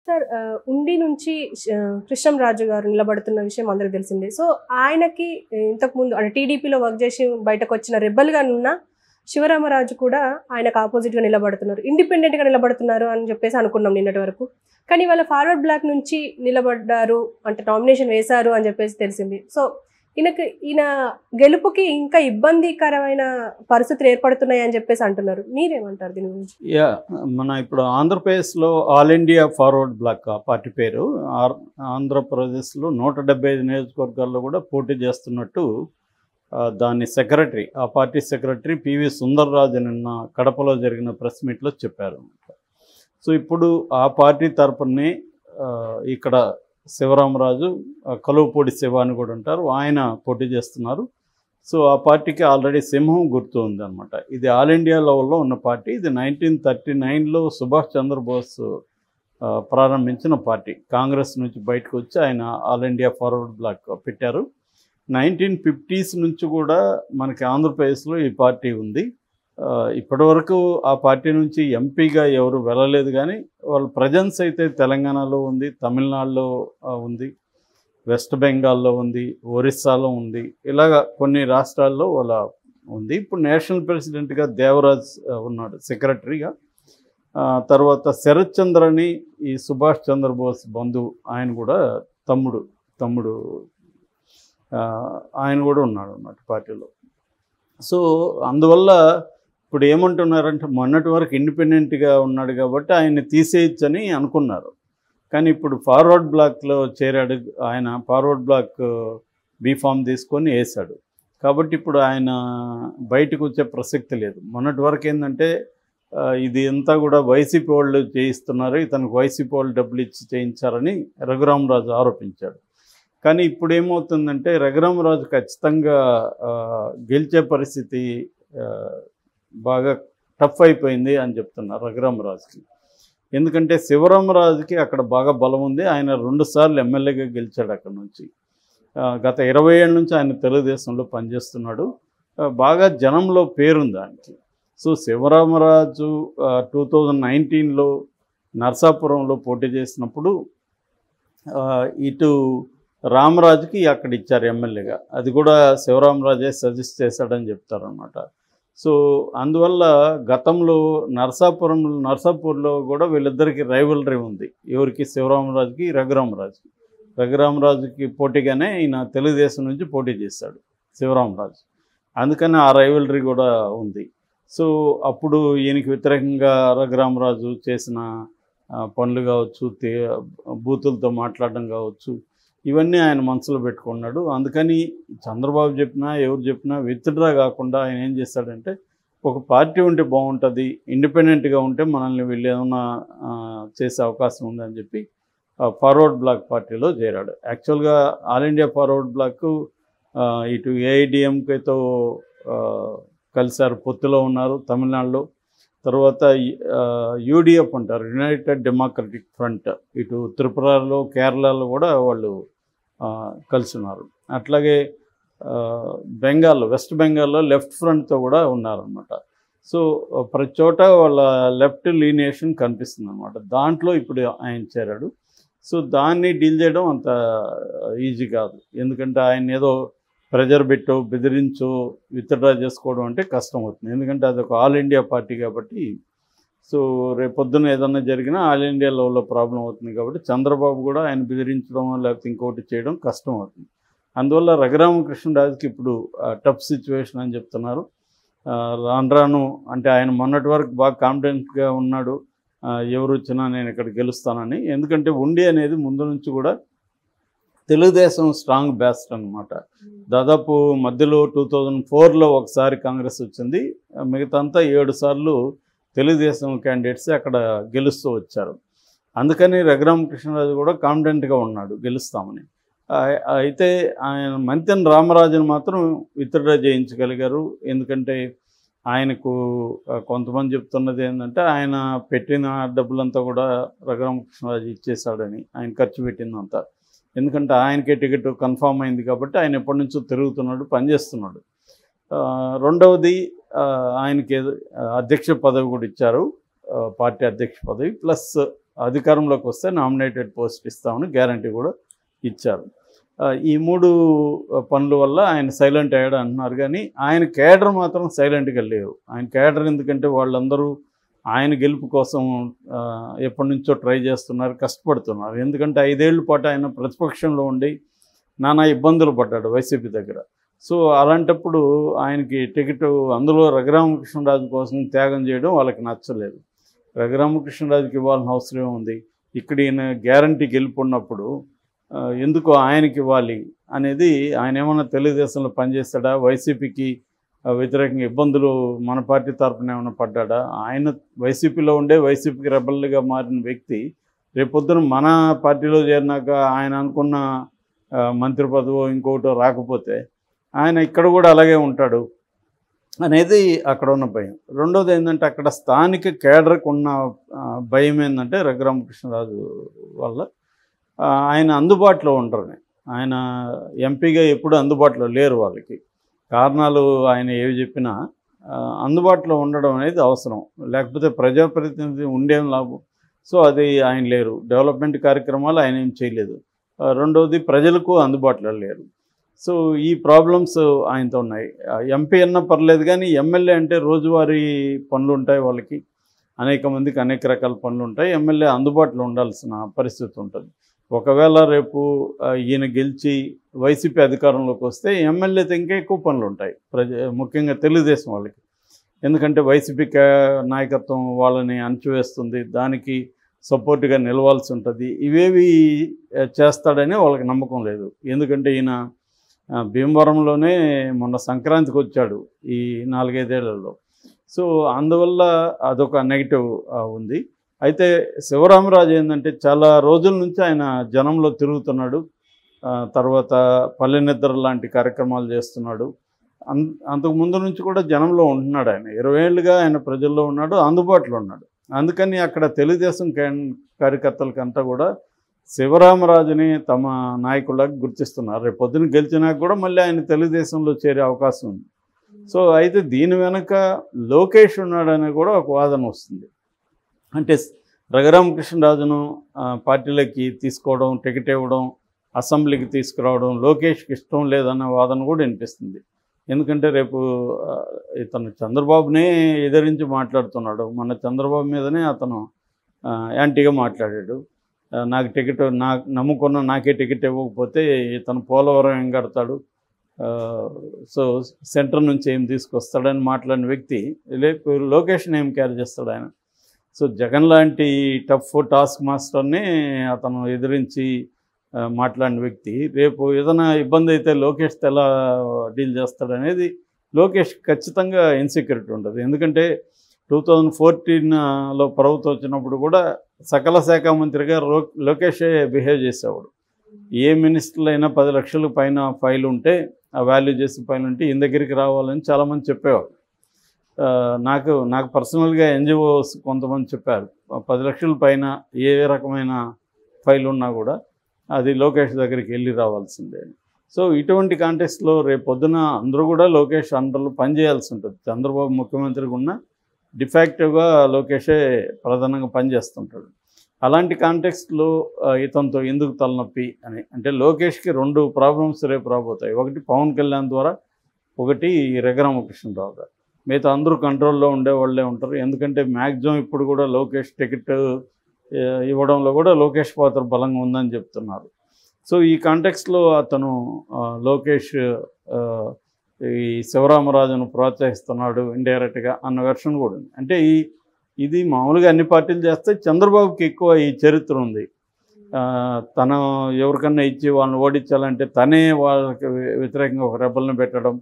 Sir ఉండి నుంచి కృష్ణంరాజు గారు నిలబడుతున్న విషయం అందరికి తెలిసిందే. సో ఆయనకి ఇంతకుముందు అంటే టీడీపీలో వర్క్ చేసి బయటకు వచ్చిన రెబల్గా ఉన్న శివరామరాజు కూడా ఆయనకు ఆపోజిట్గా నిలబడుతున్నారు, ఇండిపెండెంట్గా నిలబడుతున్నారు అని చెప్పేసి అనుకున్నాం నిన్నటి వరకు. కానీ వాళ్ళ ఫార్వర్డ్ బ్లాక్ నుంచి నిలబడ్డారు అంటే నామినేషన్ వేశారు అని చెప్పేసి తెలిసింది. సో ఈయన గెలుపుకి ఇంకా ఇబ్బందికరమైన పరిస్థితులు ఏర్పడుతున్నాయి అని చెప్పేసి అంటున్నారు. మీరేమంటారు దీని గురించి? మన ఇప్పుడు ఆంధ్రప్రదేశ్లో All India Forward Bloc party పేరు. ఆంధ్రప్రదేశ్లో 175 నియోజకవర్గాల్లో కూడా పోటీ చేస్తున్నట్టు దాని సెక్రటరీ, ఆ పార్టీ సెక్రటరీ పివి సుందర్రాజు నిన్న కడపలో జరిగిన ప్రెస్ మీట్లో చెప్పారు. సో ఇప్పుడు ఆ పార్టీ తరపునే ఇక్కడ శివరామరాజు, కలువపూడి శివ అని కూడా ఉంటారు, ఆయన పోటీ చేస్తున్నారు. సో ఆ పార్టీకి ఆల్రెడీ సింహం గుర్తు ఉందన్నమాట. ఇది ఆల్ ఇండియా లెవెల్లో ఉన్న పార్టీ. ఇది 1939లో సుభాష్ చంద్రబోస్ ప్రారంభించిన పార్టీ. కాంగ్రెస్ నుంచి బయటకు వచ్చి ఆయన ఆల్ ఇండియా ఫార్వర్డ్ బ్లాక్ పెట్టారు. 1950s నుంచి కూడా మనకి ఆంధ్రప్రదేశ్లో ఈ పార్టీ ఉంది. ఇప్పటివరకు ఆ పార్టీ నుంచి ఎంపీగా ఎవరు వెళ్ళలేదు, కానీ వాళ్ళ ప్రజెన్స్ అయితే తెలంగాణలో ఉంది, తమిళనాడులో ఉంది, వెస్ట్ బెంగాల్లో ఉంది, ఒరిస్సాలో ఉంది, ఇలాగ కొన్ని రాష్ట్రాల్లో వాళ్ళ ఉంది. ఇప్పుడు నేషనల్ ప్రెసిడెంట్గా దేవరాజ్ ఉన్నాడు సెక్రటరీగా. తర్వాత శరత్ చంద్రని ఈ సుభాష్ చంద్రబోస్ బంధువు, ఆయన కూడా తమ్ముడు ఆయన కూడా ఉన్నాడు అన్నమాట పార్టీలో. సో అందువల్ల ఇప్పుడు ఏమంటున్నారంటే మొన్నటి వరకు ఇండిపెండెంట్గా ఉన్నాడు కాబట్టి ఆయన్ని తీసేయచ్చని అనుకున్నారు. కానీ ఇప్పుడు ఫార్వర్డ్ బ్లాక్లో చేరాడు, ఆయన ఫార్వర్డ్ బ్లాక్ బీఫామ్ తీసుకొని వేశాడు. కాబట్టి ఇప్పుడు ఆయన బయటకు వచ్చే ప్రసక్తి లేదు. మొన్నటి వరకు ఏంటంటే ఇది అంతా కూడా వైసీపీ వాళ్ళు చేయిస్తున్నారు, ఇతనికి వైసీపీ వాళ్ళు డబ్బులు ఇచ్చి చేయించారని రఘురామరాజు ఆరోపించాడు. కానీ ఇప్పుడు ఏమవుతుందంటే రఘురామరాజు ఖచ్చితంగా గెలిచే పరిస్థితి బాగా టఫ్ అయిపోయింది అని చెప్తున్నారు రఘురామరాజుకి. ఎందుకంటే శివరామరాజుకి అక్కడ బాగా బలం ఉంది. ఆయన 2 సార్లు ఎమ్మెల్యేగా గెలిచాడు అక్కడ నుంచి. గత 20 ఏళ్ళ నుంచి ఆయన తెలుగుదేశంలో పనిచేస్తున్నాడు. బాగా జనంలో పేరుంది ఆయనకి. సో శివరామరాజు 2019లో నర్సాపురంలో పోటీ చేసినప్పుడు ఇటు రామరాజుకి అక్కడ ఇచ్చారు ఎమ్మెల్యేగా. అది కూడా శివరామరాజే సజెస్ట్ చేశాడని చెప్తారనమాట. సో అందువల్ల గతంలో నర్సాపూర్లో కూడా వీళ్ళిద్దరికి రైవలరీ ఉంది. ఎవరికి? శివరామరాజుకి, రఘురామరాజుకి పోటీగానే ఈయన తెలుగుదేశం నుంచి పోటీ చేశాడు శివరామరాజు. అందుకని ఆ రైవలరీ కూడా ఉంది. సో అప్పుడు ఈయనకి వ్యతిరేకంగా రఘురామరాజు చేసిన పనులు కావచ్చు, బూతులతో మాట్లాడడం కావచ్చు, ఇవన్నీ ఆయన మనసులో పెట్టుకున్నాడు. అందుకని చంద్రబాబు చెప్పినా ఎవరు చెప్పినా విత్డ్రా కాకుండా ఆయన ఏం చేస్తాడంటే, ఒక పార్టీ ఉంటే బాగుంటుంది, ఇండిపెండెంట్గా ఉంటే మనల్ని వీళ్ళు ఏమన్నా చేసే అవకాశం ఉందని చెప్పి ఫార్వర్డ్ బ్లాక్ పార్టీలో చేరాడు. యాక్చువల్గా ఆల్ ఇండియా ఫార్వర్డ్ బ్లాక్ ఇటు ఏఐడిఎంకేతో కలిసారు, పొత్తులో ఉన్నారు తమిళనాడులో. తర్వాత యూడిఎఫ్ అంటారు, యునైటెడ్ డెమోక్రటిక్ ఫ్రంట్, ఇటు త్రిపురలో కేరళలో కూడా వాళ్ళు కలిసి ఉన్నారు. అట్లాగే వెస్ట్ బెంగాల్లో లెఫ్ట్ ఫ్రంట్తో కూడా ఉన్నారనమాట. సో ప్రతి చోట వాళ్ళ లెఫ్ట్ లీనియేషన్ కనిపిస్తుంది అనమాట. దాంట్లో ఇప్పుడు ఆయన చేరాడు. సో దాన్ని డీల్ చేయడం అంత ఈజీ కాదు. ఎందుకంటే ఆయన ఏదో ప్రెజర్ పెట్టో బెదిరించో విత్డ్రా చేసుకోవడం అంటే కష్టం అవుతుంది. ఎందుకంటే అది ఒక ఆల్ ఇండియా పార్టీ కాబట్టి. సో రేపొద్దున ఏదన్నా జరిగినా ఆల్ ఇండియా లెవెల్లో ప్రాబ్లం అవుతుంది కాబట్టి చంద్రబాబు కూడా ఆయన బెదిరించడం లేకపోతే ఇంకోటి చేయడం కష్టం అవుతుంది. అందువల్ల రఘురామకృష్ణరాజుకి ఇప్పుడు టఫ్ సిచ్యువేషన్ అని చెప్తున్నారు. రాను అంటే ఆయన మొన్నటి వరకు బాగా కాన్ఫిడెంట్గా ఉన్నాడు, ఎవరు వచ్చినా నేను ఇక్కడ గెలుస్తానని. ఎందుకంటే ఉండి అనేది ముందు నుంచి కూడా తెలుగుదేశం స్ట్రాంగ్ బ్యాస్ట్ అనమాట. దాదాపు మధ్యలో 2004లో ఒకసారి కాంగ్రెస్ వచ్చింది, మిగతా అంతా 7 సార్లు తెలుగుదేశం క్యాండిడేట్స్ అక్కడ గెలుస్తూ వచ్చారు. అందుకని రఘురామకృష్ణరాజు కూడా కాన్ఫిడెంట్గా ఉన్నాడు గెలుస్తామని. అయితే ఆయన మంతెన రామరాజును మాత్రం విత్డ్రా చేయించగలిగారు. ఎందుకంటే ఆయనకు కొంతమంది చెప్తున్నది ఏంటంటే ఆయన పెట్టిన డబ్బులంతా కూడా రఘురామకృష్ణరాజు ఇచ్చేశాడని, ఆయన ఖర్చు పెట్టిందంతా. ఎందుకంటే ఆయనకే టికెట్ కన్ఫామ్ అయింది కాబట్టి ఆయన ఎప్పటి నుంచో తిరుగుతున్నాడు, పనిచేస్తున్నాడు. రెండవది ఆయనకి అధ్యక్ష పదవి కూడా ఇచ్చారు, పార్టీ అధ్యక్ష పదవి, ప్లస్ అధికారంలోకి వస్తే నామినేటెడ్ పోస్ట్ ఇస్తామని గ్యారంటీ కూడా ఇచ్చారు. ఈ 3 పనుల వల్ల ఆయన సైలెంట్ అయ్యాడు అంటున్నారు. కానీ ఆయన కేడర్ మాత్రం సైలెంట్గా లేరు. ఆయన కేడర్ ఎందుకంటే వాళ్ళందరూ ఆయన గెలుపు కోసం ఎప్పటి నుంచో ట్రై చేస్తున్నారు, కష్టపడుతున్నారు. ఎందుకంటే 5 ఏళ్ల పాటు ఆయన ప్రతిపక్షంలో ఉండి నానా ఇబ్బందులు పడ్డాడు వైసీపీ దగ్గర. సో అలాంటప్పుడు ఆయనకి టికెట్, అందులో రఘురామకృష్ణరాజు కోసం త్యాగం చేయడం వాళ్ళకి నచ్చలేదు. రఘురామకృష్ణరాజుకి ఇవ్వాల్సిన అవసరం ఉంది, ఇక్కడ ఈయన గ్యారంటీ గెలుపున్నప్పుడు ఎందుకు ఆయనకి ఇవ్వాలి అనేది. ఆయన ఏమన్నా తెలుగుదేశంలో పనిచేస్తాడా, వైసీపీకి వ్యతిరేకంగా ఇబ్బందులు మన పార్టీ తరఫున ఏమైనా పడ్డాడా? ఆయన వైసీపీలో ఉండే వైసీపీకి రెబల్గా మారిన వ్యక్తి రేపొద్దున మన పార్టీలో చేరినాక ఆయన అనుకున్న మంత్రి పదవో ఇంకొకటో రాకపోతే ఆయన ఇక్కడ కూడా అలాగే ఉంటాడు అనేది అక్కడ ఉన్న భయం. రెండోది ఏంటంటే అక్కడ స్థానిక కేడర్కు ఉన్న భయం ఏంటంటే రఘురామకృష్ణరాజు వల్ల ఆయన అందుబాటులో ఉండరని. ఆయన ఎంపీగా ఎప్పుడు అందుబాటులో లేరు. వాళ్ళకి కారణాలు ఆయన ఏవి చెప్పినా అందుబాటులో ఉండడం అనేది అవసరం, లేకపోతే ప్రజాప్రతినిధి ఉండేం లాభం. సో అది ఆయన లేరు. డెవలప్మెంట్ కార్యక్రమాలు ఆయన ఏం చేయలేదు. రెండవది ప్రజలకు అందుబాటులో లేరు. సో ఈ ప్రాబ్లమ్స్ ఆయనతో ఉన్నాయి. ఎంపీ అన్నా పర్లేదు, కానీ ఎమ్మెల్యే అంటే రోజువారీ పనులు ఉంటాయి వాళ్ళకి, అనేక మందికి అనేక రకాల పనులు ఉంటాయి. ఎమ్మెల్యే అందుబాటులో ఉండాల్సిన పరిస్థితి ఉంటుంది. ఒకవేళ రేపు ఈయన గెలిచి వైసీపీ అధికారంలోకి వస్తే ఎమ్మెల్యేతో ఇంకా ఎక్కువ పనులు ఉంటాయి ముఖ్యంగా తెలుగుదేశం వాళ్ళకి. ఎందుకంటే వైసీపీ నాయకత్వం వాళ్ళని అణచివేస్తుంది, దానికి సపోర్ట్గా నిలవాల్సి ఉంటుంది. ఇవేవి చేస్తాడని వాళ్ళకి నమ్మకం లేదు. ఎందుకంటే ఈయన భీమవరంలోనే మొన్న సంక్రాంతికి వచ్చాడు ఈ 4-5 ఏళ్లలో. సో అందువల్ల అదొక నెగిటివ్ ఉంది. అయితే శివరామరాజు ఏంటంటే చాలా రోజుల నుంచి ఆయన జనంలో తిరుగుతున్నాడు. తర్వాత పల్లె నిద్ర లాంటి కార్యక్రమాలు చేస్తున్నాడు. అంతకు ముందు నుంచి కూడా జనంలో ఉంటున్నాడు. ఆయన 20 ఏళ్ళుగా ఆయన ప్రజల్లో ఉన్నాడు, అందుబాటులో ఉన్నాడు. అందుకని అక్కడ తెలుగుదేశం కార్యకర్తలకంతా కూడా శివరామరాజుని తమ నాయకులకు గుర్తిస్తున్నారు. రేపు పొద్దున గెలిచినాక కూడా మళ్ళీ ఆయన తెలుగుదేశంలో చేరే అవకాశం ఉంది. సో అయితే దీని వెనక లోకేష్ ఉన్నాడని కూడా ఒక వాదన వస్తుంది. అంటే రఘురామకృష్ణరాజును పార్టీలోకి తీసుకోవడం, టికెట్ ఇవ్వడం, అసెంబ్లీకి తీసుకురావడం లోకేష్కి ఇష్టం లేదన్న వాదన కూడా వినిపిస్తుంది. ఎందుకంటే రేపు ఇతను చంద్రబాబునే ఎదిరించి మాట్లాడుతున్నాడు. మన చంద్రబాబు మీదనే అతను యాంటీగా మాట్లాడాడు. నాకు టికెట్, నమ్ముకున్న నాకే టికెట్ ఇవ్వకపోతే ఇతను పోలవరం ఏం కడతాడు, సో సెంటర్ నుంచి ఏం తీసుకొస్తాడని మాట్లాడిన వ్యక్తి లోకేష్ని ఏం క్యారీ చేస్తాడు ఆయన. సో జగన్ లాంటి టఫ్ టాస్క్ మాస్టర్ని అతను ఎదిరించి మాట్లాడిన వ్యక్తి రేపు ఏదైనా ఇబ్బంది అయితే లోకేష్తో ఎలా డీల్ చేస్తాడనేది లోకేష్ ఖచ్చితంగా ఇన్సెక్యూరిటీ ఉంటుంది. ఎందుకంటే 2014లో ప్రభుత్వం వచ్చినప్పుడు కూడా సకల శాఖ మంత్రిగా లోకేషే బిహేవ్ చేసేవాడు. ఏ మినిస్టర్లు అయినా 10 లక్షల పైన ఫైల్ ఉంటే, ఆ వాల్యూ చేసి ఫైల్ ఉంటే ఈయన దగ్గరికి రావాలని చాలామంది చెప్పేవాడు. నాకు పర్సనల్గా ఎన్జిఓస్ కొంతమంది చెప్పారు, 10 లక్షల పైన ఏ రకమైన ఫైల్ ఉన్నా కూడా అది లోకేష్ దగ్గరికి వెళ్ళి రావాల్సిందే. సో ఇటువంటి కాంటెక్స్ట్లో రేపు పొద్దున అందరూ కూడా లోకేష్ అండర్లో పనిచేయాల్సి ఉంటుంది. చంద్రబాబు ముఖ్యమంత్రిగా ఉన్న డిఫాక్టివ్గా లోకేషే ప్రధానంగా పనిచేస్తుంటాడు. అలాంటి కాంటెక్స్ట్లో ఇతనితో ఎందుకు తలనొప్పి అని అంటే లోకేష్కి 2 ప్రాబ్లమ్స్ రేపు రాబోతాయి. ఒకటి పవన్ కళ్యాణ్ ద్వారా, ఒకటి రఘురామకృష్ణరావు గారు. మిగతా అందరూ కంట్రోల్లో ఉండేవాళ్ళే ఉంటారు. ఎందుకంటే మ్యాక్సిమం ఇప్పుడు కూడా లోకేష్ టికెట్ ఇవ్వడంలో కూడా లోకేష్ పాత్ర బలంగా ఉందని చెప్తున్నారు. సో ఈ కాంటెక్స్లో అతను లోకేష్ ఈ శివరామరాజును ప్రోత్సహిస్తున్నాడు ఇండైరెక్ట్గా అన్న వెర్షన్ కూడా ఉంది. అంటే ఇది మామూలుగా అన్ని పార్టీలు చేస్తే చంద్రబాబుకి ఎక్కువ ఈ చరిత్ర ఉంది. తను ఎవరికన్నా ఇచ్చి వాళ్ళని ఓడించాలంటే తనే వాళ్ళకి వ్యతిరేకంగా ఒక రెబల్ని పెట్టడం,